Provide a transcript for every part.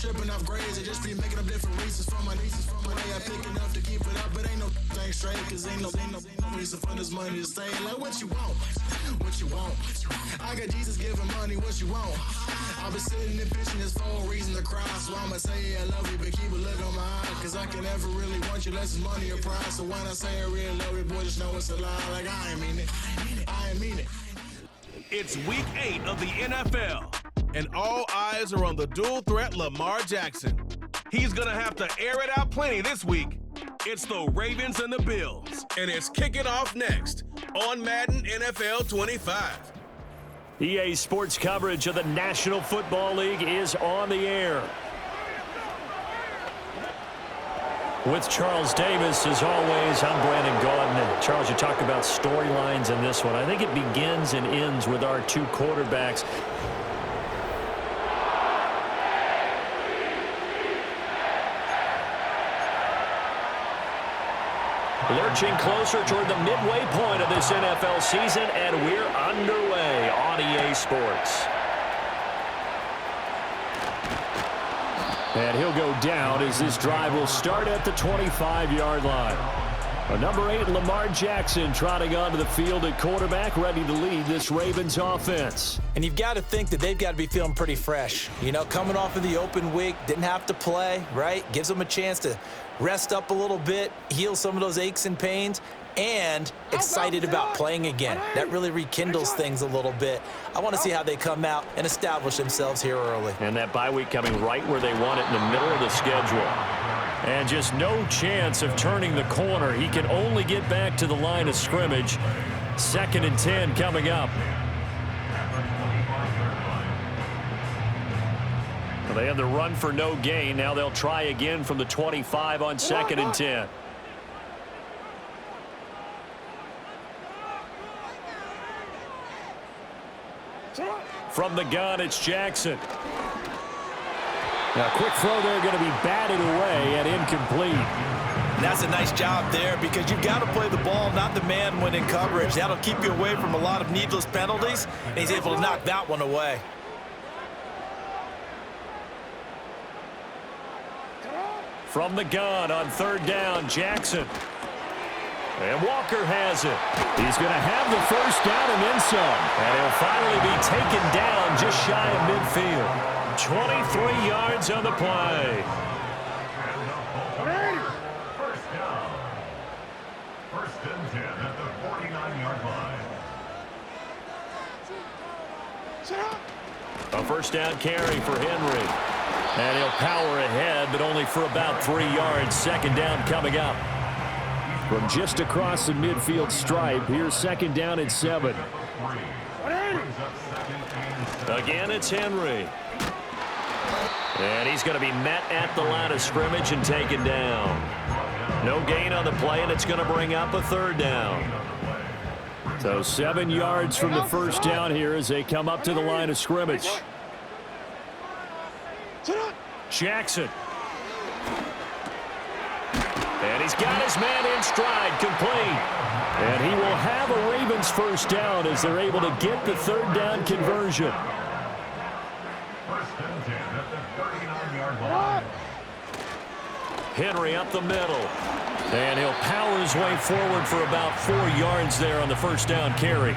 tripping off grades. I just be making up different reasons for my nieces. For my way I pick enough to keep it up, but ain't no thing straight. Cause ain't no reason for this money to stay. Like what you want? What you want? I got Jesus giving money, what you want? I've been sitting and pitching this for a reason to cry. So I'ma say yeah, I love you, but keep a look on my eye. Cause I can never really want you unless it's money or pride. So when I say I really love you, boy, just know it's a lie. Like I ain't mean it. I ain't mean it. It's week 8 of the NFL, and all eyes are on the dual threat Lamar Jackson. He's going to have to air it out plenty this week. It's the Ravens and the Bills, and it's kicking off next on Madden NFL 25. EA Sports coverage of the National Football League is on the air. With Charles Davis, as always, I'm Brandon Gaudin. Charles, you talked about storylines in this one. I think it begins and ends with our two quarterbacks. Lurching closer toward the midway point of this NFL season, and we're underway on EA Sports. And he'll go down as this drive will start at the 25-yard line. Number 8, Lamar Jackson, trotting onto the field at quarterback, ready to lead this Ravens offense. And you've got to think that they've got to be feeling pretty fresh. You know, coming off of the open week, didn't have to play, right? Gives them a chance to rest up a little bit, heal some of those aches and pains, and excited about playing again. That really rekindles things a little bit. I want to see how they come out and establish themselves here early. And that bye week coming right where they want it, in the middle of the schedule. And just no chance of turning the corner. He can only get back to the line of scrimmage. 2nd and 10 coming up. Well, they had the run for no gain. Now they'll try again from the 25 on 2nd and 10. From the gun, it's Jackson. Now, quick throw there, going to be batted away and incomplete. And that's a nice job there because you've got to play the ball, not the man when in coverage. That'll keep you away from a lot of needless penalties, and he's able to knock that one away. From the gun on 3rd down, Jackson. And Walker has it. He's going to have the 1st down and then some. And he'll finally be taken down just shy of midfield. 23 yards on the play. First down. 1st and 10 at the 49-yard line. A 1st down carry for Henry. And he'll power ahead, but only for about 3 yards. 2nd down coming up. From just across the midfield stripe, here's 2nd down and 7. Again, it's Henry. And he's going to be met at the line of scrimmage and taken down. No gain on the play, and it's going to bring up a 3rd down. So 7 yards from the 1st down here as they come up to the line of scrimmage. Jackson. And he's got his man in stride, complete. And he will have a Ravens 1st down as they're able to get the 3rd down conversion. 1st and 10 at the 39-yard line. Henry up the middle. And he'll power his way forward for about 4 yards there on the 1st down carry.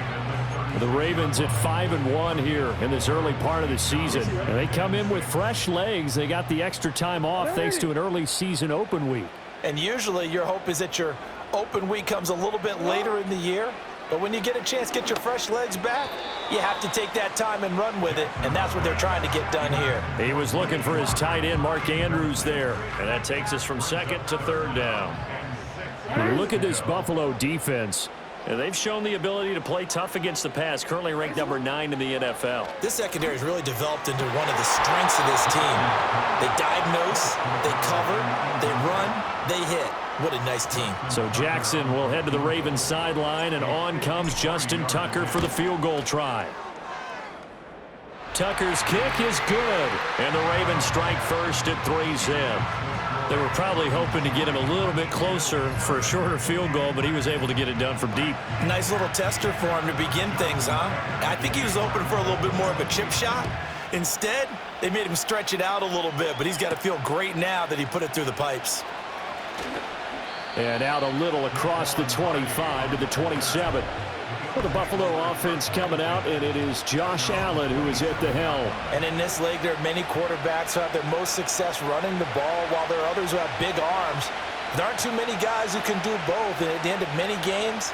The Ravens at 5-1 here in this early part of the season. And they come in with fresh legs. They got the extra time off thanks to an early season open week. And usually your hope is that your open week comes a little bit later in the year. But when you get a chance to get your fresh legs back, you have to take that time and run with it. And that's what they're trying to get done here. He was looking for his tight end, Mark Andrews, there. And that takes us from 2nd to 3rd down. When you look at this Buffalo defense, they've shown the ability to play tough against the pass, currently ranked number 9 in the NFL. This secondary has really developed into one of the strengths of this team. They diagnose, they cover, they run, they hit. What a nice team. So Jackson will head to the Ravens sideline, and on comes Justin Tucker for the field goal try. Tucker's kick is good, and the Ravens strike first at 3-zip. They were probably hoping to get him a little bit closer for a shorter field goal, but he was able to get it done from deep. Nice little tester for him to begin things, huh? I think he was hoping for a little bit more of a chip shot, Instead, they made him stretch it out a little bit, but he's got to feel great now that he put it through the pipes. And out a little across the 25 to the 27. For the Buffalo offense coming out, and it is Josh Allen who is at the helm. And in this league, there are many quarterbacks who have their most success running the ball, while there are others who have big arms. There aren't too many guys who can do both, and at the end of many games,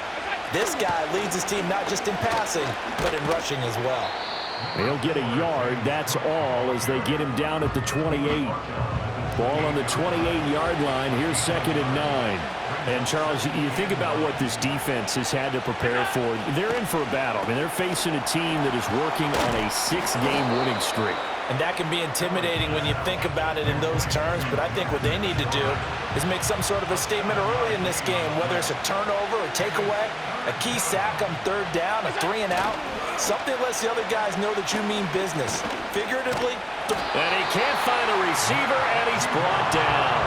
this guy leads his team not just in passing, but in rushing as well. He'll get a yard, that's all, as they get him down at the 28. Ball on the 28-yard line. Here's 2nd and 9. And, Charles, you think about what this defense has had to prepare for. They're in for a battle. I mean, they're facing a team that is working on a 6-game winning streak. And that can be intimidating when you think about it in those terms, but I think what they need to do is make some sort of a statement early in this game, whether it's a turnover, a takeaway, a key sack on 3rd down, a 3-and-out, something lets the other guys know that you mean business. Figuratively. And he can't find a receiver, and he's brought down.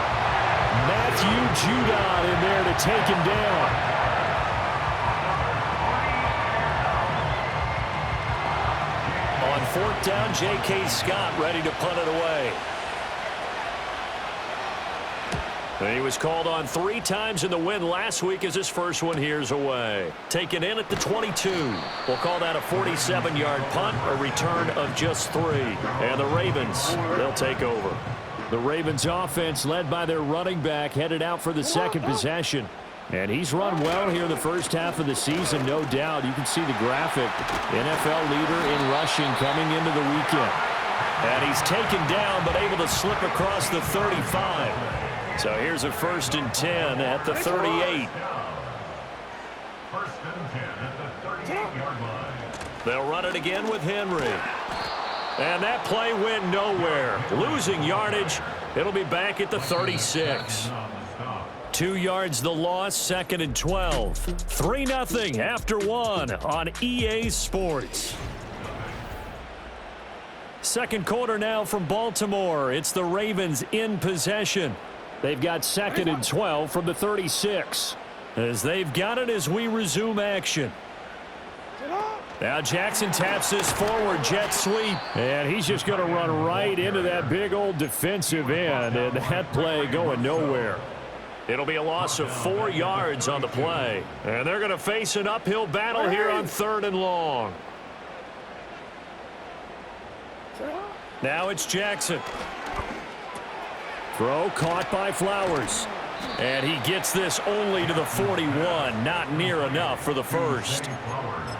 Matthew Judon in there to take him down. On 4th down, J.K. Scott ready to punt it away. And he was called on 3 times in the win last week as his first one here's away. Taken in at the 22. We'll call that a 47-yard punt, a return of just 3. And the Ravens, they'll take over. The Ravens offense led by their running back headed out for the 2nd possession. And he's run well here in the first half of the season, no doubt. You can see the graphic. NFL leader in rushing coming into the weekend. And he's taken down but able to slip across the 35. So here's a 1st and 10 at the 38. 1st and 10 at the 38-yard line. They'll run it again with Henry. And that play went nowhere. Losing yardage. It'll be back at the 36. 2 yards the loss, 2nd and 12. 3-0 after 1 on EA Sports. Second quarter now from Baltimore. It's the Ravens in possession. They've got 2nd and 12 from the 36. As they've got it as we resume action. Now Jackson taps this forward jet sweep. And he's just going to run right into that big old defensive end. And that play going nowhere. It'll be a loss of 4 yards on the play. And they're going to face an uphill battle here on 3rd and long. Now it's Jackson. Throw caught by Flowers. And he gets this only to the 41. Not near enough for the first.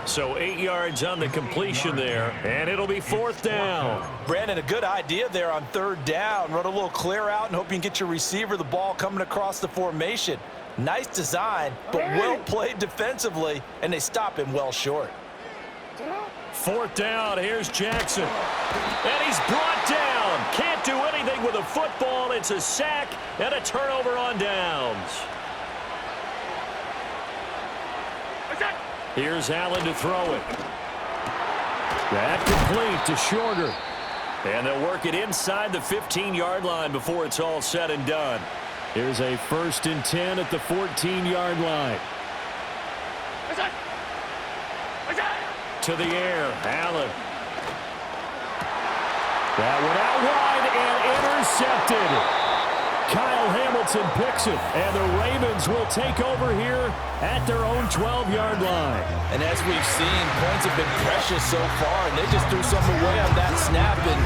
So 8 yards on the completion there. And it'll be 4th down. Brandon, a good idea there on 3rd down. Run a little clear out and hope you can get your receiver the ball coming across the formation. Nice design, but well played defensively, and they stop him well short. 4th down, here's Jackson. And he's brought down. Can't do anything with a football. It's a sack and a turnover on downs. Here's Allen to throw it. That complete to Shorter. And they'll work it inside the 15-yard line before it's all said and done. Here's a 1st and 10 at the 14-yard line. To the air, Allen. That went out wide and intercepted. Kyle Hamilton picks it, and the Ravens will take over here at their own 12-yard line. And as we've seen, points have been precious so far, and they just threw something away on that snap. And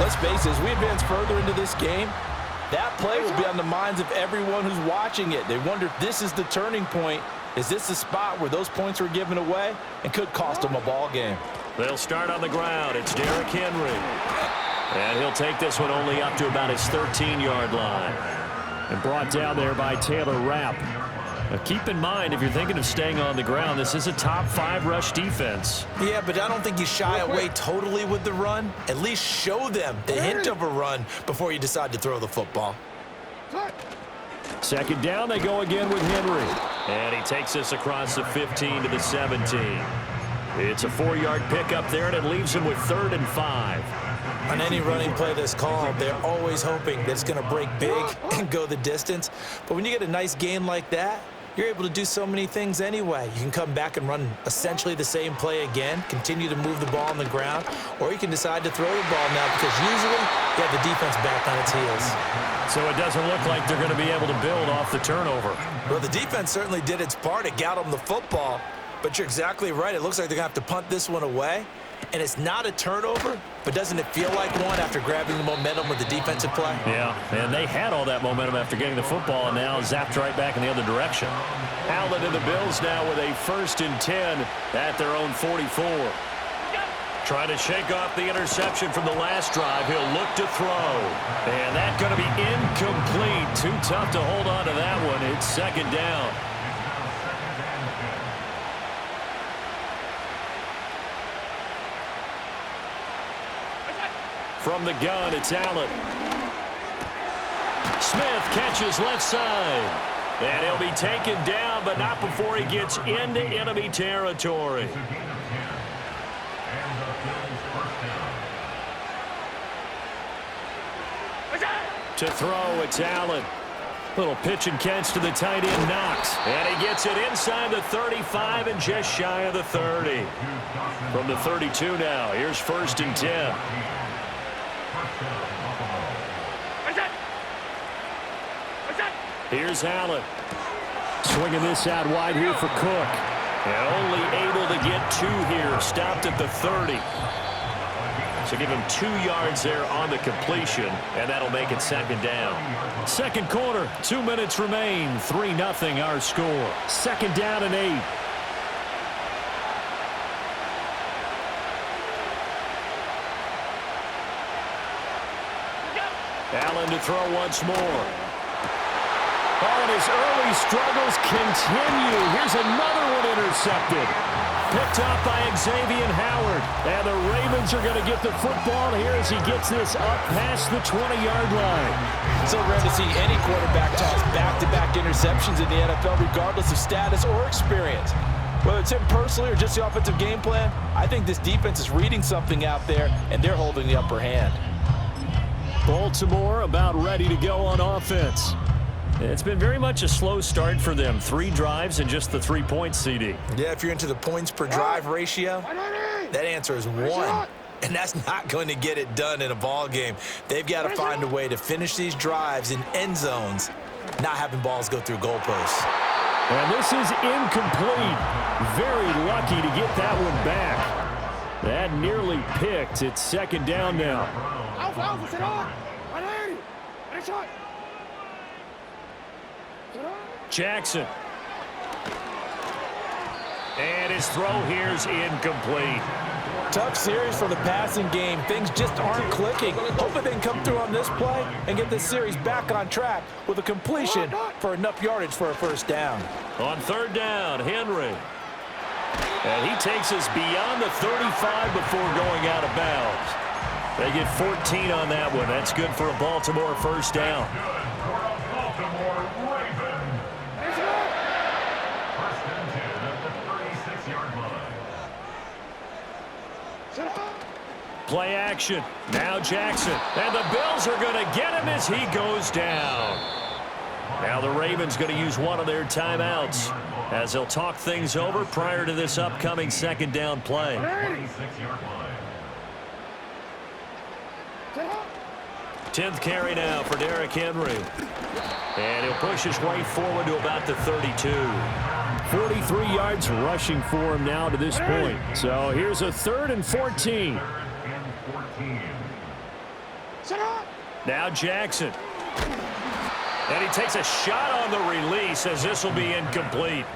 let's face it, as we advance further into this game, that play will be on the minds of everyone who's watching it. They wonder if this is the turning point. Is this the spot where those points were given away and could cost them a ball game? They'll start on the ground. It's Derrick Henry. And he'll take this one only up to about his 13-yard line. And brought down there by Taylor Rapp. Now keep in mind, if you're thinking of staying on the ground, this is a top 5 rush defense. Yeah, but I don't think you shy away totally with the run. At least show them the hint of a run before you decide to throw the football. 2nd down, they go again with Henry. And he takes this across the 15 to the 17. It's a 4-yard pickup there, and it leaves him with 3rd and 5. On any running play that's called, they're always hoping that it's going to break big and go the distance. But when you get a nice gain like that, you're able to do so many things anyway. You can come back and run essentially the same play again, continue to move the ball on the ground, or you can decide to throw the ball now because usually you have the defense back on its heels. So it doesn't look like they're going to be able to build off the turnover. Well, the defense certainly did its part. It got them the football, but you're exactly right. It looks like they're going to have to punt this one away, and it's not a turnover, but doesn't it feel like one after grabbing the momentum with the defensive play? Yeah, and they had all that momentum after getting the football and now zapped right back in the other direction. Allen and the Bills now with a 1st and 10 at their own 44. Trying to shake off the interception from the last drive. He'll look to throw. And that's going to be incomplete. Too tough to hold on to that one. It's 2nd down. From the gun, it's Allen. Smith catches left side. And he'll be taken down, but not before he gets into enemy territory. To throw, it's Allen. Little pitch and catch to the tight end, Knox. And he gets it inside the 35 and just shy of the 30. From the 32 now, here's 1st and 10. Here's Allen. Swinging this out wide here for Cook. And only able to get 2 here. Stopped at the 30. So give him 2 yards there on the completion, and that'll make it 2nd down. 2nd quarter, 2 minutes remain. 3-0 our score. 2nd down and 8. Allen to throw once more. Oh, and his early struggles continue. Here's another one intercepted. Picked up by Xavier Howard. And the Ravens are going to get the football here as he gets this up past the 20-yard line. So rare to see any quarterback toss back-to-back interceptions in the NFL, regardless of status or experience. Whether it's him personally or just the offensive game plan, I think this defense is reading something out there, and they're holding the upper hand. Baltimore about ready to go on offense. It's been very much a slow start for them. 3 drives and just the 3 points, CD. Yeah, if you're into the points per drive ratio, that answer is 1. And that's not going to get it done in a ball game. They've got to find a way to finish these drives in end zones, not having balls go through goalposts. And this is incomplete. Very lucky to get that one back. That nearly picked. It's 2nd down now. Jackson. And his throw here's incomplete. Tough series for the passing game. Things just aren't clicking. Hopefully they can come through on this play and get this series back on track with a completion for enough yardage for a 1st down. On 3rd down, Henry. And he takes us beyond the 35 before going out of bounds. They get 14 on that one. That's good for a Baltimore 1st down. Play action. Now Jackson. And the Bills are going to get him as he goes down. Now the Ravens going to use one of their timeouts as they'll talk things over prior to this upcoming 2nd down play. 10th carry now for Derrick Henry. And he'll push his way forward to about the 32. 43 yards rushing for him now to this point. So here's a 3rd and 14. Now Jackson. And he takes a shot on the release as this will be incomplete.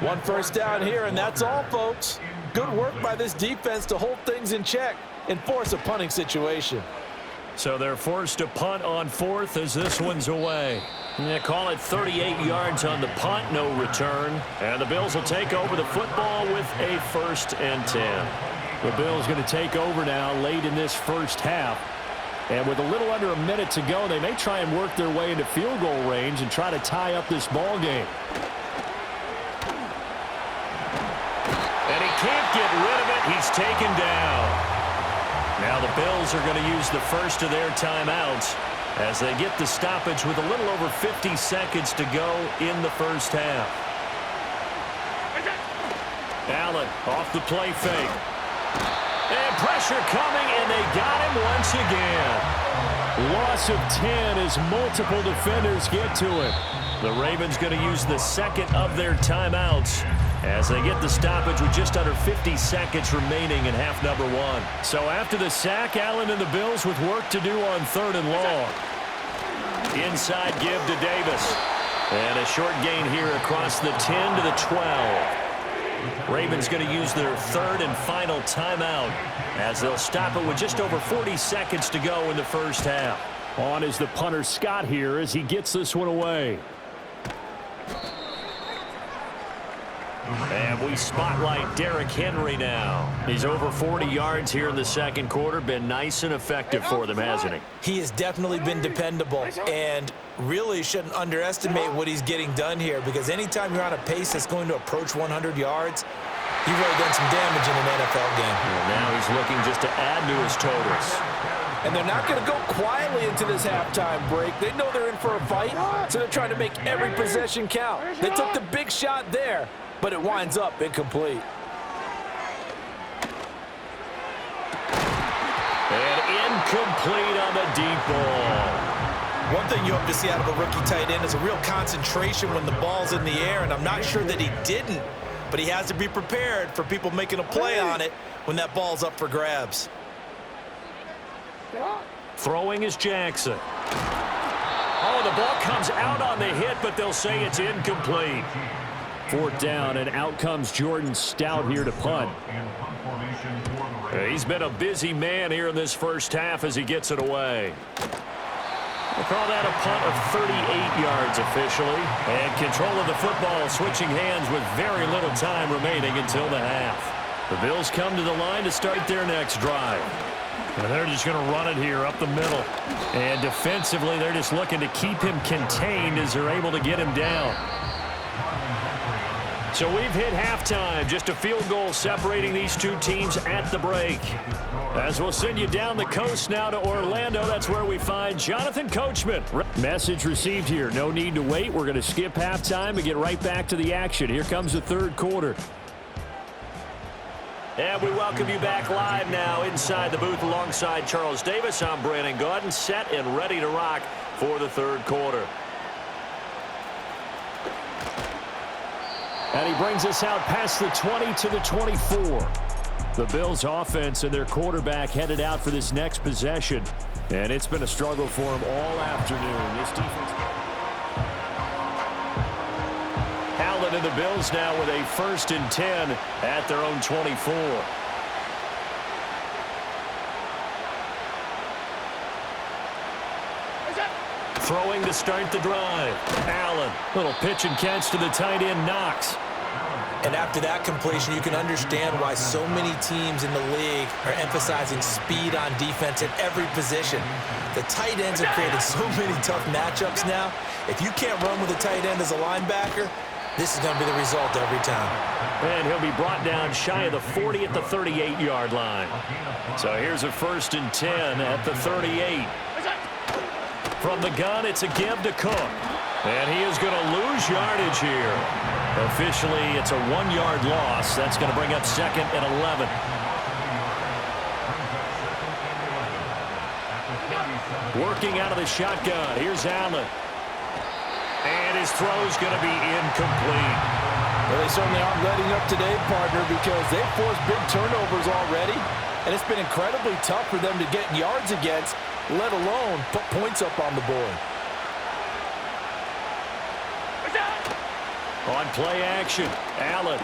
1 1st down here, and that's all, folks. Good work by this defense to hold things in check and force a punting situation. So they're forced to punt on 4th as this one's away. They call it 38 yards on the punt, no return. And the Bills will take over the football with a 1st and 10. The Bills going to take over now late in this 1st half. And with a little under a minute to go, they may try and work their way into field goal range and try to tie up this ball game. And he can't get rid of it. He's taken down. Now the Bills are going to use the first of their timeouts as they get the stoppage with a little over 50 seconds to go in the 1st half. Allen off the play fake. And pressure coming, and they got him once again. Loss of 10 as multiple defenders get to him. The Ravens going to use the second of their timeouts as they get the stoppage with just under 50 seconds remaining in half number one. So after the sack, Allen and the Bills with work to do on 3rd and long. Inside give to Davis. And a short gain here across the 10 to the 12. Ravens going to use their 3rd and final timeout as they'll stop it with just over 40 seconds to go in the first half. On is the punter Scott here as he gets this one away. And we spotlight Derrick Henry now. He's over 40 yards here in the second quarter. Been nice and effective for them, hasn't he? He has definitely been dependable, and really shouldn't underestimate what he's getting done here, because anytime you're on a pace that's going to approach 100 yards, you've really done some damage in an NFL game. And now he's looking just to add to his totals. And they're not going to go quietly into this halftime break. They know they're in for a fight, so they're trying to make every possession count. They took the big shot there, but it winds up incomplete. And incomplete on the deep ball. One thing you hope to see out of a rookie tight end is a real concentration when the ball's in the air, and I'm not sure that he didn't, but he has to be prepared for people making a play on it when that ball's up for grabs. Throwing is Jackson. Oh, the ball comes out on the hit, but they'll say it's incomplete. 4th down, and out comes Jordan Stout here to punt. He's been a busy man here in this first half as he gets it away. We'll call that a punt of 38 yards officially. And control of the football switching hands with very little time remaining until the half. The Bills come to the line to start their next drive. And they're just going to run it here up the middle. And defensively, they're just looking to keep him contained as they're able to get him down. So we've hit halftime. Just a field goal separating these two teams at the break. As we'll send you down the coast now to Orlando, that's where we find Jonathan Coachman. Message received here. No need to wait. We're going to skip halftime and get right back to the action. Here comes the third quarter. And we welcome you back live now inside the booth alongside Charles Davis. I'm Brandon Gaudin, set and ready to rock for the third quarter. And he brings us out past the 20 to the 24. The Bills offense and their quarterback headed out for this next possession. And it's been a struggle for him all afternoon. This defense. Allen and the Bills now with a 1st and 10 at their own 24. Throwing to start the drive. Allen. Little pitch and catch to the tight end, Knox. And after that completion, you can understand why so many teams in the league are emphasizing speed on defense at every position. The tight ends have created so many tough matchups now. If you can't run with a tight end as a linebacker, this is going to be the result every time. And he'll be brought down shy of the 40 at the 38-yard line. So here's a 1st and 10 at the 38. From the gun, it's a give to Cook. And he is going to lose yardage here. Officially, it's a 1-yard loss. That's going to bring up 2nd and 11. Working out of the shotgun. Here's Allen. And his throw's going to be incomplete. Well, they certainly aren't letting up today, partner, because they've forced big turnovers already. And it's been incredibly tough for them to get yards against, let alone put points up on the board. On play action, Allen.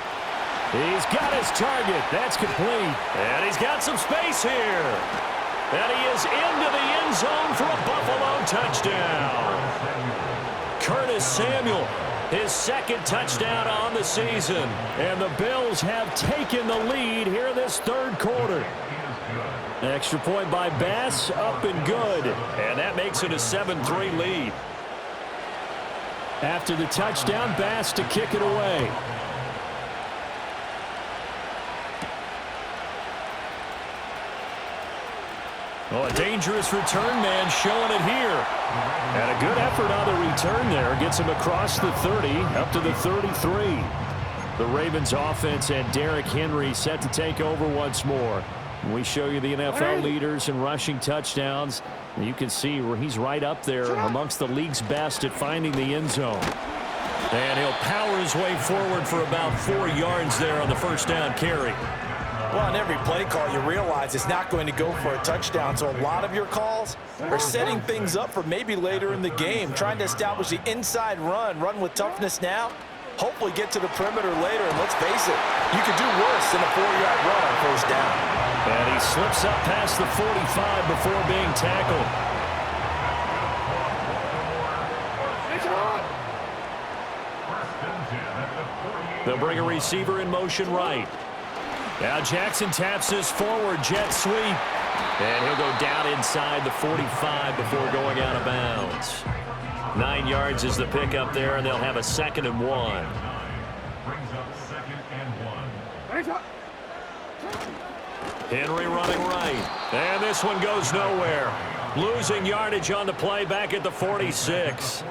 He's got his target. That's complete. And he's got some space here. And he is into the end zone for a Buffalo touchdown. Curtis Samuel, his 2nd touchdown on the season. And the Bills have taken the lead here in this third quarter. Extra point by Bass, up and good. And that makes it a 7-3 lead. After the touchdown, Bass to kick it away. Oh, a dangerous return man showing it here. And a good effort on the return there. Gets him across the 30, up to the 33. The Ravens offense and Derrick Henry set to take over once more. We show you the NFL leaders in rushing touchdowns. You can see where he's right up there amongst the league's best at finding the end zone. And he'll power his way forward for about 4 yards there on the first down carry. Well, on every play call, you realize it's not going to go for a touchdown, so a lot of your calls are setting things up for maybe later in the game, trying to establish the inside run with toughness now, hopefully get to the perimeter later, and let's face it, you could do worse than a 4-yard run on first down. And he slips up past the 45 before being tackled. They'll bring a receiver in motion right. Now Jackson taps this forward jet sweep. And he'll go down inside the 45 before going out of bounds. 9 yards is the pickup there, and they'll have a 2nd and 1. Brings up 2nd and 1. Henry running right. And this one goes nowhere. Losing yardage on the play back at the 46.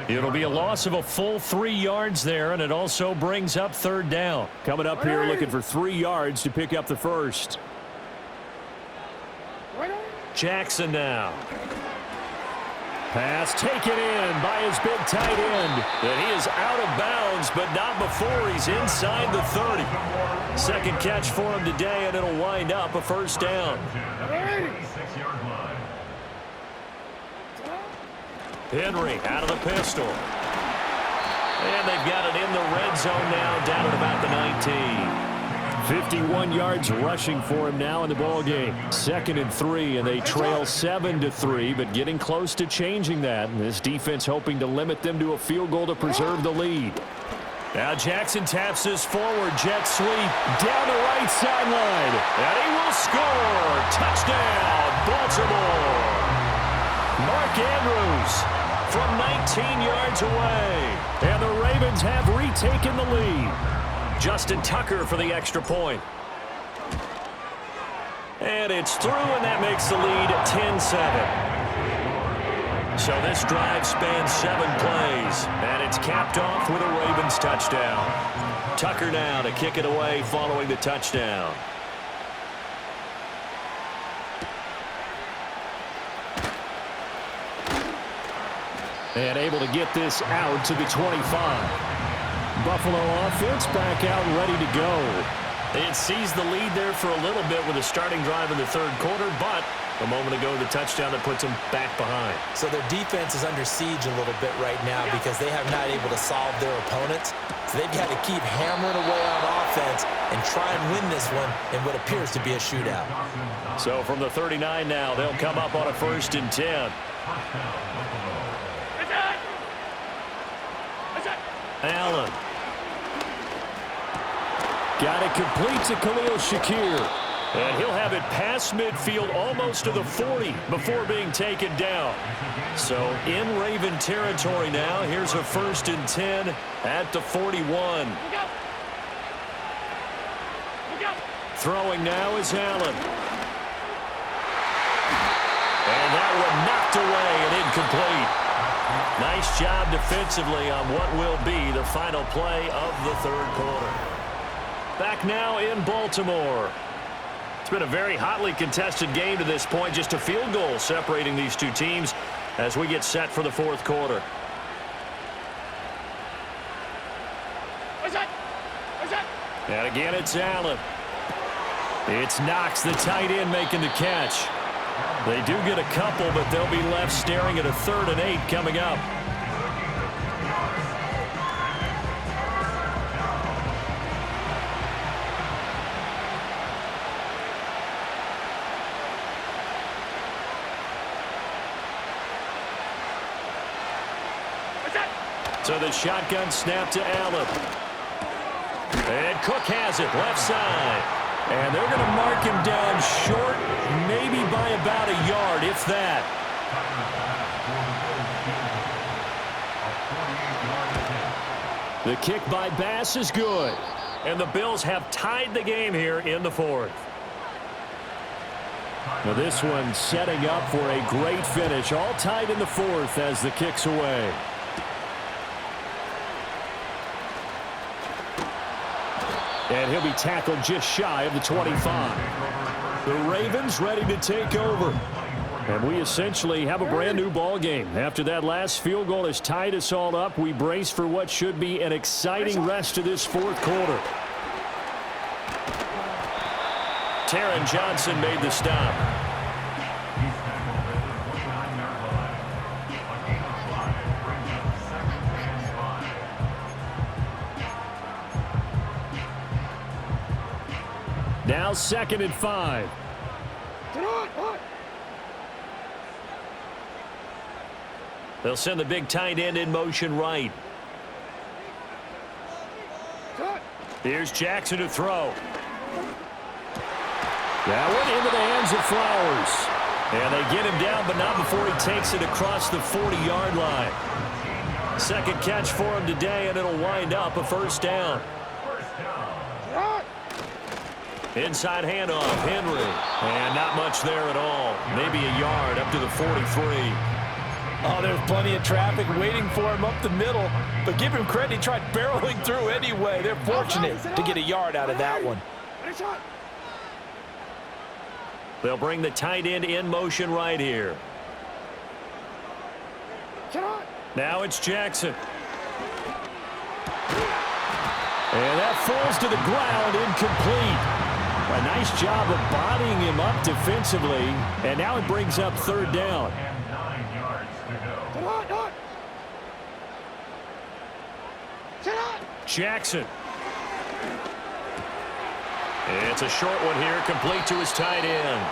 It'll be a loss of a full 3 yards there, and it also brings up 3rd down. Coming up here looking for 3 yards to pick up the first. Jackson now. Pass taken in by his big tight end. And he is out of bounds, but not before he's inside the 30. Second catch for him today, and it'll wind up a first down. Henry out of the pistol. And they've got it in the red zone now, down at about the 19. 51 yards rushing for him now in the ball game. 2nd and 3, and they trail 7-3, but getting close to changing that. And this defense hoping to limit them to a field goal to preserve the lead. Now Jackson taps this forward jet sweep down the right sideline. And he will score. Touchdown, Baltimore. Mark Andrews from 19 yards away. And the Ravens have retaken the lead. Justin Tucker for the extra point. And it's through, and that makes the lead 10-7. So this drive spans 7 plays, and it's capped off with a Ravens touchdown. Tucker now to kick it away following the touchdown. And able to get this out to the 25. Buffalo offense back out ready to go. It seized the lead there for a little bit with a starting drive in the 3rd quarter, but a moment ago the touchdown that puts them back behind. So their defense is under siege a little bit right now because they have not able to solve their opponents. So they've got to keep hammering away on offense and try and win this one in what appears to be a shootout. So from the 39 now, they'll come up on a 1st and 10. Allen. Got it complete to Khalil Shakir. And he'll have it past midfield almost to the 40 before being taken down. So in Raven territory now. Here's a 1st and 10 at the 41. Throwing now is Allen. And that one knocked away and incomplete. Nice job defensively on what will be the final play of the 3rd quarter. Back now in Baltimore. It's been a very hotly contested game to this point. Just a field goal separating these two teams as we get set for the 4th quarter. And again, it's Allen. It's Knox, the tight end, making the catch. They do get a couple, but they'll be left staring at a 3rd and 8 coming up. So the shotgun snap to Allen. And Cook has it, left side. And they're going to mark him down short, maybe by about a yard, if that. The kick by Bass is good. And the Bills have tied the game here in the 4th. Now this one setting up for a great finish. All tied in the 4th as the kick's away. And he'll be tackled just shy of the 25. The Ravens ready to take over. And we essentially have a brand new ball game. After that last field goal has tied us all up, we brace for what should be an exciting rest of this fourth quarter. Taron Johnson made the stop. Now 2nd and 5. They'll send the big tight end in motion right. Here's Jackson to throw. That went into the hands of Flowers. And they get him down, but not before he takes it across the 40-yard line. Second catch for him today, and it'll wind up a first down. Inside handoff, Henry. And not much there at all. Maybe a yard up to the 43. Oh, there's plenty of traffic waiting for him up the middle. But give him credit, he tried barreling through anyway. They're fortunate to get a yard out of that one. They'll bring the tight end in motion right here. Now it's Jackson. And that falls to the ground, incomplete. A nice job of bodying him up defensively. And now it brings up 3rd down. Jackson. It's a short one here, complete to his tight end.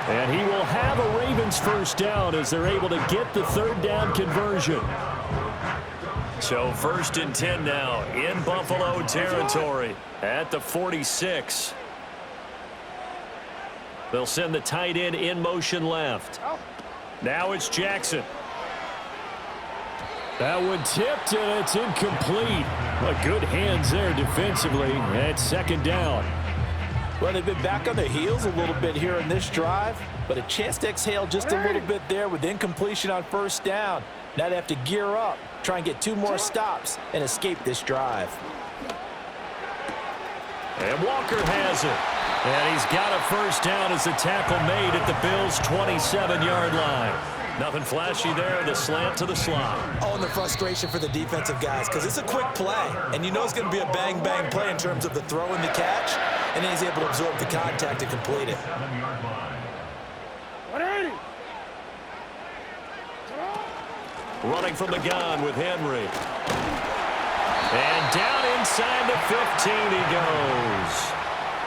And he will have a Ravens first down as they're able to get the 3rd down conversion. So 1st and 10 now in Buffalo territory at the 46. They'll send the tight end in motion left. Now it's Jackson. That one tipped, and it's incomplete. But good hands there defensively at 2nd down. Well, they've been back on their heels a little bit here in this drive, but a chance to exhale just a little bit there with incompletion on 1st down. Now they have to gear up, try and get 2 more stops, and escape this drive. And Walker has it. And he's got a first down as the tackle made at the Bills' 27-yard line. Nothing flashy there, the slant to the slot. Oh, and the frustration for the defensive guys, because it's a quick play, and you know it's going to be a bang-bang play in terms of the throw and the catch, and then he's able to absorb the contact and complete it. Running from the gun with Henry. And down inside the 15 he goes.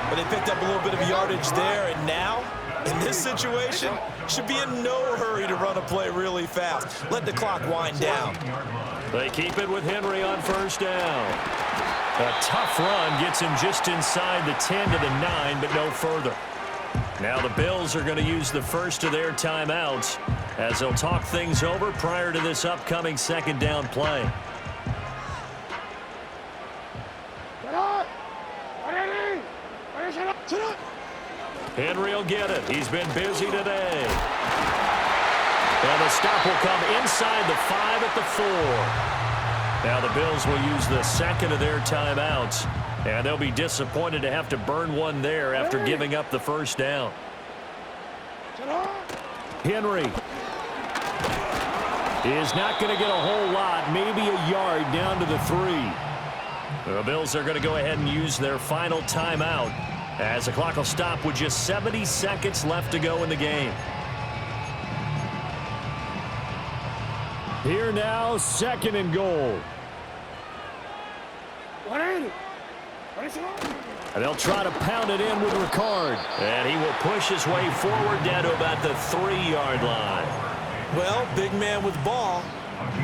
But they picked up a little bit of yardage there, and now, in this situation, should be in no hurry to run a play really fast. Let the clock wind down. They keep it with Henry on first down. A tough run gets him just inside the 10 to the 9, but no further. Now the Bills are going to use the first of their timeouts as they'll talk things over prior to this upcoming 2nd down play. Henry will get it. He's been busy today. And the stop will come inside the 5 at the 4. Now the Bills will use the 2nd of their timeouts. And they'll be disappointed to have to burn one there after giving up the first down. Henry is not going to get a whole lot, maybe a yard down to the 3. The Bills are going to go ahead and use their final timeout as the clock will stop with just 70 seconds left to go in the game. Here now, 2nd and goal. And they'll try to pound it in with Ricard. And he will push his way forward down to about the 3-yard line. Well, big man with ball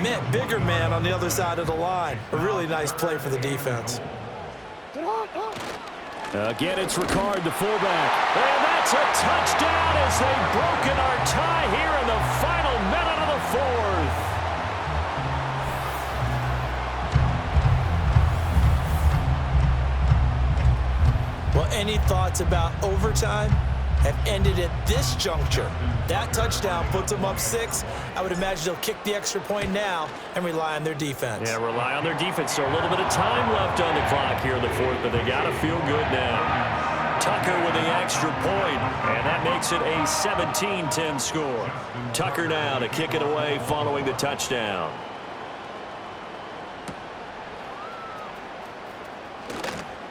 meant bigger man on the other side of the line. A really nice play for the defense. Again, it's Ricard, the fullback. And that's a touchdown as they've broken our tie here in the final minute of the 4th. Well, any thoughts about overtime? have ended at this juncture. That touchdown puts them up 6. I would imagine they'll kick the extra point now and rely on their defense. Yeah, rely on their defense. So a little bit of time left on the clock here in the fourth, but they got to feel good now. Tucker with the extra point, and that makes it a 17-10 score. Tucker now to kick it away following the touchdown.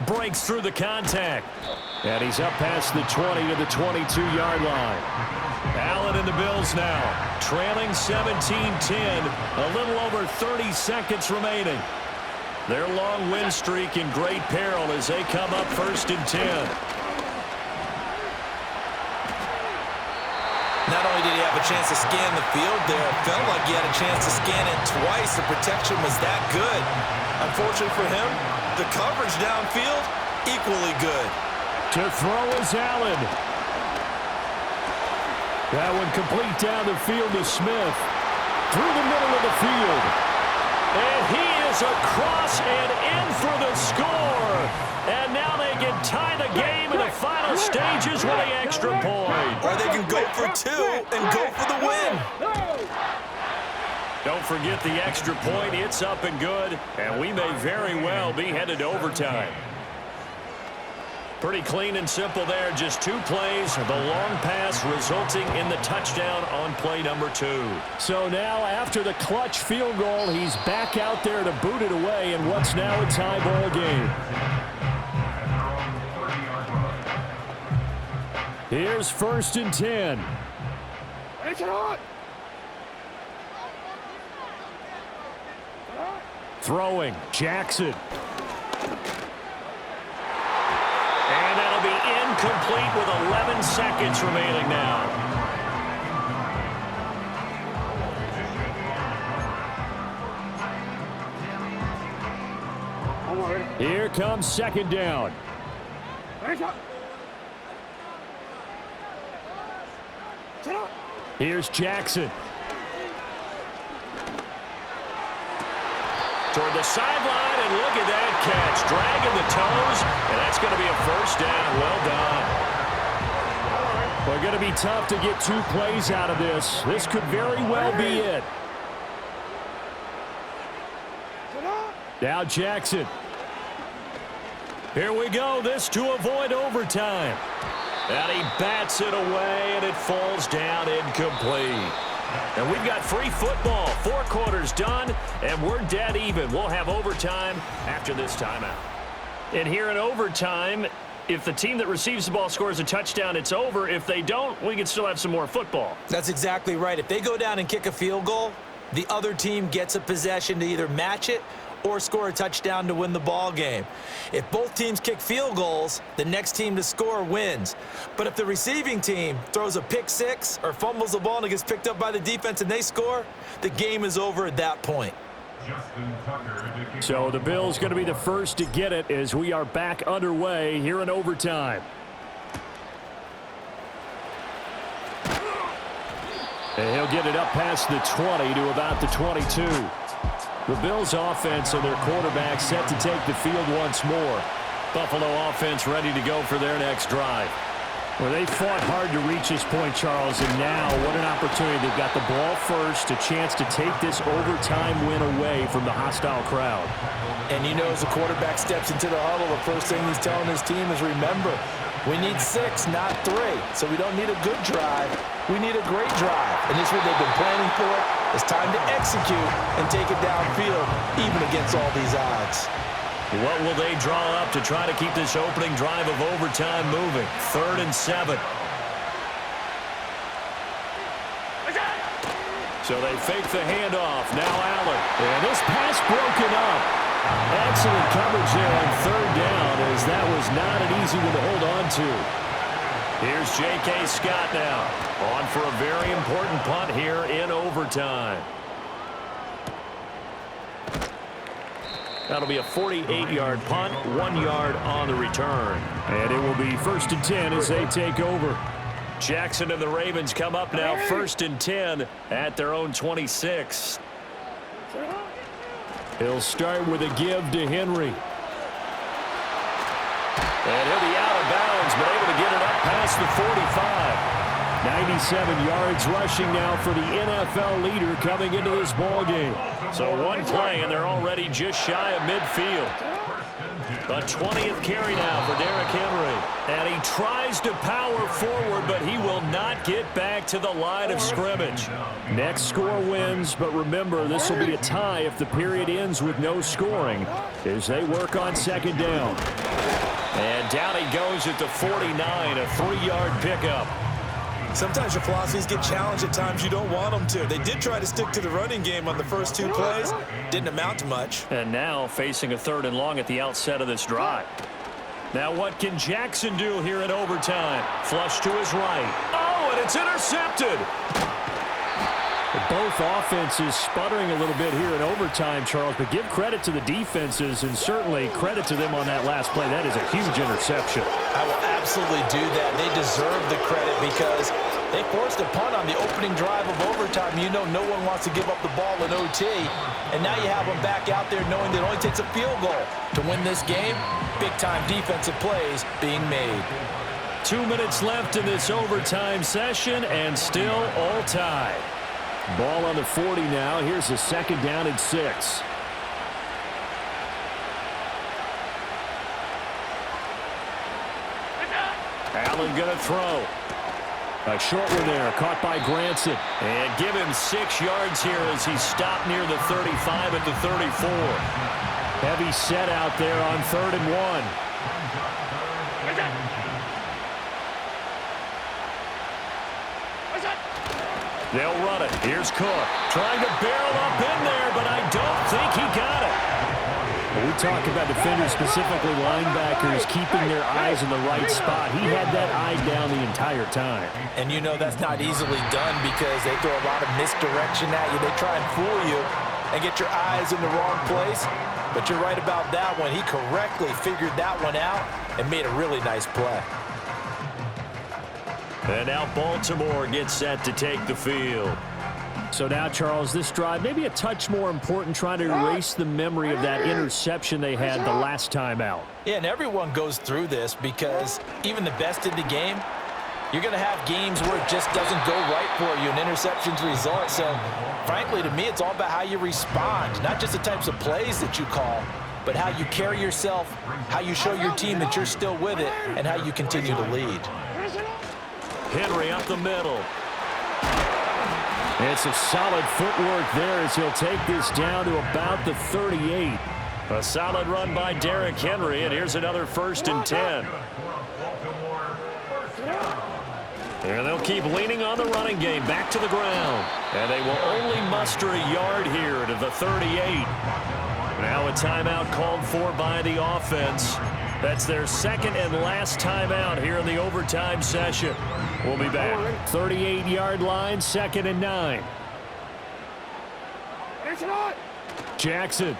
Breaks through the contact. And he's up past the 20 to the 22-yard line. Allen and the Bills now, trailing 17-10, a little over 30 seconds remaining. Their long win streak in great peril as they come up 1st and 10. Not only did he have a chance to scan the field there, it felt like he had a chance to scan it twice. The protection was that good. Unfortunately for him, the coverage downfield, equally good. To throw is Allen. That one complete down the field to Smith. Through the middle of the field. And he is across and in for the score. And now they can tie the game in the final stages with the extra point. Or they can go for 2 and go for the win. Don't forget the extra point. It's up and good. And we may very well be headed to overtime. Pretty clean and simple there. Just 2 plays. The long pass resulting in the touchdown on play number 2. So now after the clutch field goal, he's back out there to boot it away in what's now a tie ball game. Here's 1st and 10. Throwing, Jackson. And that'll be incomplete with 11 seconds remaining now. Here comes 2nd down. Here's Jackson. Toward the sideline, and look at that catch. Dragging the toes, and that's going to be a 1st down. Well done. Well, going to be tough to get 2 plays out of this. This could very well be it. Now Jackson. Here we go. This to avoid overtime. And he bats it away, and it falls down incomplete. And we've got free football. 4 quarters done, and we're dead even. We'll have overtime after this timeout. And here in overtime, if the team that receives the ball scores a touchdown, it's over. If they don't, we can still have some more football. That's exactly right. If they go down and kick a field goal, the other team gets a possession to either match it or score a touchdown to win the ball game. If both teams kick field goals, the next team to score wins. But if the receiving team throws a pick 6 or fumbles the ball and it gets picked up by the defense and they score, the game is over at that point. So the Bills going to be the first to get it as we are back underway here in overtime. And he'll get it up past the 20 to about the 22. The Bills offense and their quarterback set to take the field once more. Buffalo offense ready to go for their next drive. Well, they fought hard to reach this point, Charles, and now what an opportunity. They've got the ball first, a chance to take this overtime win away from the hostile crowd. And you know, as the quarterback steps into the huddle, the first thing he's telling his team is, remember, we need 6, not 3. So we don't need a good drive. We need a great drive. And this is what they've been planning for. It's time to execute and take it downfield, even against all these odds. What will they draw up to try to keep this opening drive of overtime moving? 3rd and 7. So they fake the handoff. Now Allen. And this pass broken up. Excellent coverage there on 3rd down, as that was not an easy one to hold on to. Here's J.K. Scott now, on for a very important punt here in overtime. That'll be a 48-yard punt, 1 yard on the return. And it will be 1st and 10 as they take over. Jackson and the Ravens come up now 1st and 10 at their own 26. He'll start with a give to Henry. And he'll be out of bounds, but able to get it up past the 45. 97 yards rushing now for the NFL leader coming into this ball game. So one play, and they're already just shy of midfield. A 20th carry now for Derrick Henry. And he tries to power forward, but he will not get back to the line of scrimmage. Next score wins, but remember, this will be a tie if the period ends with no scoring as they work on second down. And down he goes at the 49, a 3-yard pickup. Sometimes your philosophies get challenged at times you don't want them to. They did try to stick to the running game on the first 2 plays. Didn't amount to much. And now facing a 3rd and long at the outset of this drive. Now what can Jackson do here in overtime? Flush to his right. Oh, and it's intercepted. Both offenses sputtering a little bit here in overtime, Charles, but give credit to the defenses and certainly credit to them on that last play. That is a huge interception. I will absolutely do that. They deserve the credit because they forced a punt on the opening drive of overtime. You know no one wants to give up the ball in OT, and now you have them back out there knowing that it only takes a field goal to win this game. Big-time defensive plays being made. 2 minutes left in this overtime session, and still all tied. Ball on the 40 now. Here's a 2nd down and 6. Allen going to throw. A short one there, caught by Granson. And give him 6 yards here as he stopped near the 35 at the 34. Heavy set out there on 3rd and 1. They'll run it. Here's Cook. Trying to barrel up in there, but I don't think he got it. Well, we talk about defenders, specifically linebackers, keeping their eyes in the right spot. He had that eye down the entire time. And you know that's not easily done because they throw a lot of misdirection at you. They try and fool you and get your eyes in the wrong place. But you're right about that one. He correctly figured that one out and made a really nice play. And now Baltimore gets set to take the field. So now, Charles, this drive maybe a touch more important, trying to erase the memory of that interception they had the last time out. Yeah, and everyone goes through this because even the best in the game, you're going to have games where it just doesn't go right for you and interceptions result. So, frankly, to me, it's all about how you respond, not just the types of plays that you call, but how you carry yourself, how you show your team that you're still with it, and how you continue to lead. Henry up the middle. It's a solid footwork there as he'll take this down to about the 38. A solid run by Derrick Henry, and here's another 1st and 10. And they'll keep leaning on the running game back to the ground. And they will only muster a yard here to the 38. Now a timeout called for by the offense. That's their 2nd and last timeout here in the overtime session. We'll be back. 38-yard line, 2nd and 9. Jackson.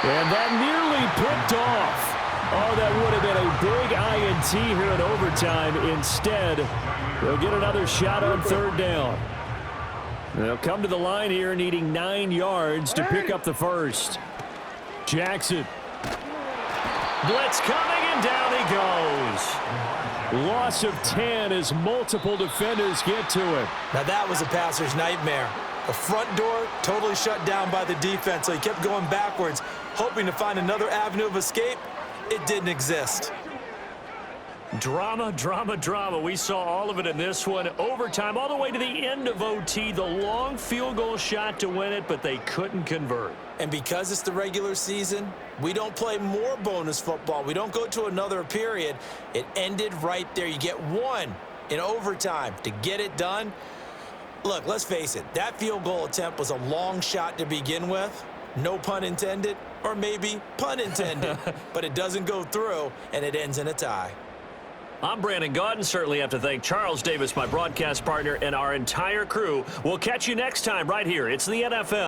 And that nearly picked off. Oh, that would have been a big INT here in overtime. Instead, they'll get another shot on 3rd down. They'll come to the line here needing 9 yards to pick up the 1st. Jackson. Blitz coming, and down he goes. Loss of 10 as multiple defenders get to him. Now that was a passer's nightmare. The front door totally shut down by the defense, so he kept going backwards, hoping to find another avenue of escape. It didn't exist. Drama, drama, drama. We saw all of it in this one. Overtime all the way to the end of OT. The long field goal shot to win it, but they couldn't convert. And because it's the regular season, we don't play more bonus football. We don't go to another period. It ended right there. You get 1 in overtime to get it done. Look, let's face it. That field goal attempt was a long shot to begin with. No pun intended, or maybe pun intended. But it doesn't go through, and it ends in a tie. I'm Brandon Gaudin. Certainly have to thank Charles Davis, my broadcast partner, and our entire crew. We'll catch you next time right here. It's the NFL.